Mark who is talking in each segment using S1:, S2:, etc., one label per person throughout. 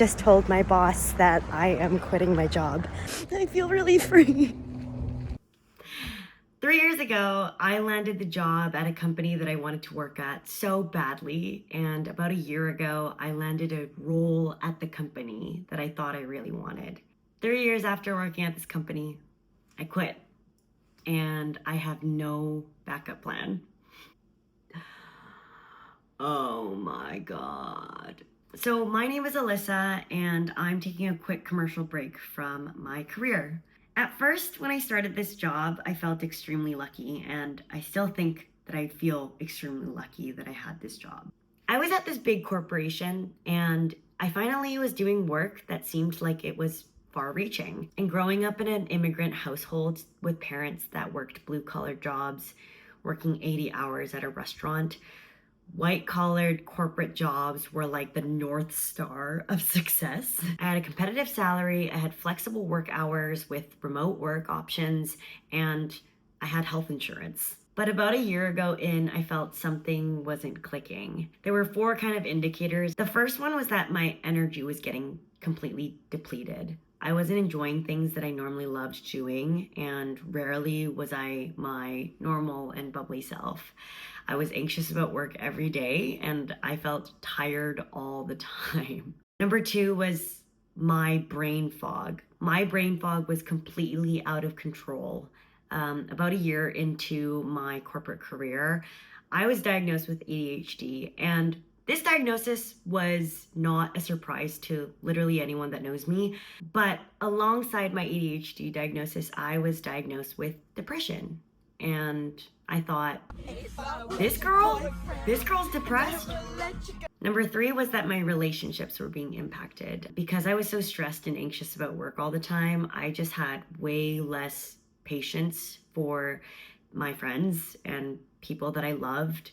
S1: just told my boss that I am quitting my job. I feel really free. 3 years ago, I landed the job at a company that I wanted to work at so badly. And about a year ago, I landed a role at the company that I thought I really wanted. 3 years after working at this company, I quit. And I have no backup plan. Oh my God. So my name is Alyssa, and I'm taking a quick commercial break from my career. At first, when I started this job, I felt extremely lucky, and I still think that I feel extremely lucky that I had this job. I was at this big corporation, and I finally was doing work that seemed like it was far reaching. And growing up in an immigrant household with parents that worked blue collar jobs, working 80 hours at a restaurant, white-collared corporate jobs were like the North Star of success. I had a competitive salary, I had flexible work hours with remote work options, and I had health insurance. But about a year ago I felt something wasn't clicking. There were 4 kind of indicators. The first one was that my energy was getting completely depleted. I wasn't enjoying things that I normally loved doing, and rarely was I my normal and bubbly self. I was anxious about work every day, and I felt tired all the time. Number 2 was my brain fog. My brain fog was completely out of control. About a year into my corporate career, I was diagnosed with ADHD, and this diagnosis was not a surprise to literally anyone that knows me, but alongside my ADHD diagnosis, I was diagnosed with depression. And I thought, this girl's depressed. Number 3 was that my relationships were being impacted. Because I was so stressed and anxious about work all the time, I just had way less patience for my friends and people that I loved.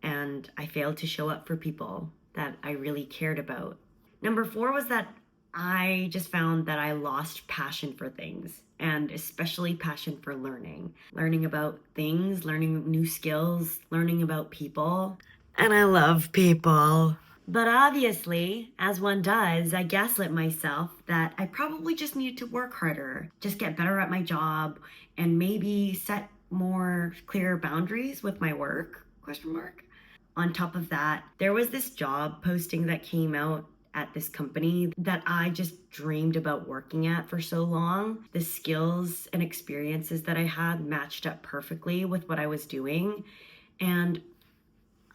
S1: And I failed to show up for people that I really cared about. Number 4 was that I just found that I lost passion for things, and especially passion for learning about things, learning new skills, learning about people. And I love people. But obviously, as one does, I gaslit myself that I probably just needed to work harder, just get better at my job, and maybe set more clear boundaries with my work, question mark. On top of that, there was this job posting that came out at this company that I just dreamed about working at for so long. The skills and experiences that I had matched up perfectly with what I was doing. And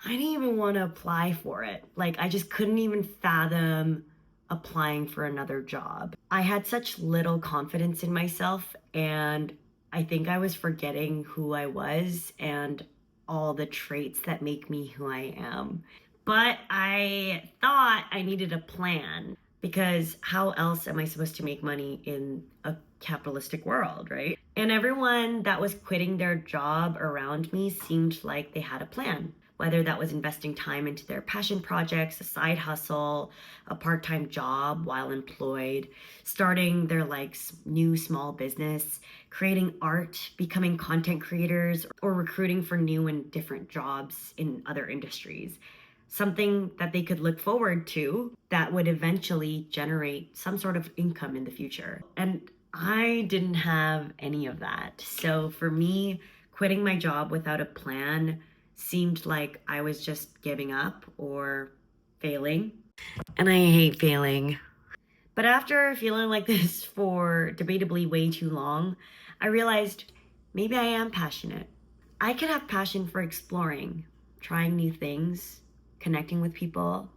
S1: I didn't even want to apply for it. Like, I just couldn't even fathom applying for another job. I had such little confidence in myself, and I think I was forgetting who I was and all the traits that make me who I am. But I thought I needed a plan, because how else am I supposed to make money in a capitalistic world, right? And everyone that was quitting their job around me seemed like they had a plan. Whether that was investing time into their passion projects, a side hustle, a part-time job while employed, starting their new small business, creating art, becoming content creators, or recruiting for new and different jobs in other industries. Something that they could look forward to that would eventually generate some sort of income in the future. And I didn't have any of that. So for me, quitting my job without a plan seemed like I was just giving up or failing. And I hate failing. But after feeling like this for debatably way too long, I realized maybe I am passionate. I could have passion for exploring, trying new things, connecting with people,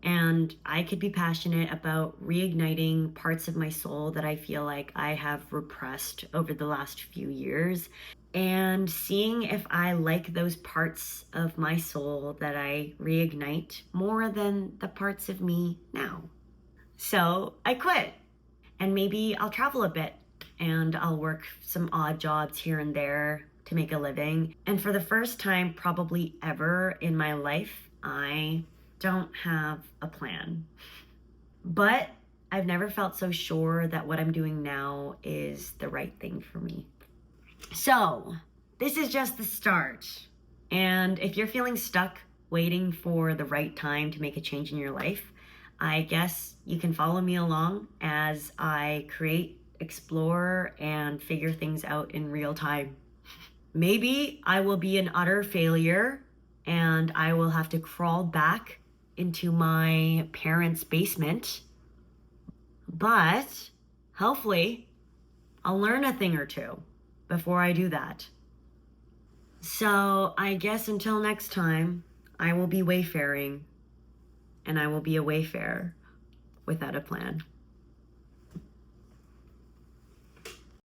S1: and I could be passionate about reigniting parts of my soul that I feel like I have repressed over the last few years, and seeing if I like those parts of my soul that I reignite more than the parts of me now. So I quit, and maybe I'll travel a bit, and I'll work some odd jobs here and there to make a living. And for the first time probably ever in my life, I don't have a plan. But I've never felt so sure that what I'm doing now is the right thing for me. So, this is just the start. And if you're feeling stuck waiting for the right time to make a change in your life, I guess you can follow me along as I create, explore, and figure things out in real time. Maybe I will be an utter failure and I will have to crawl back into my parents' basement, but hopefully I'll learn a thing or two before I do that. So I guess until next time, I will be wayfaring, and I will be a wayfarer without a plan.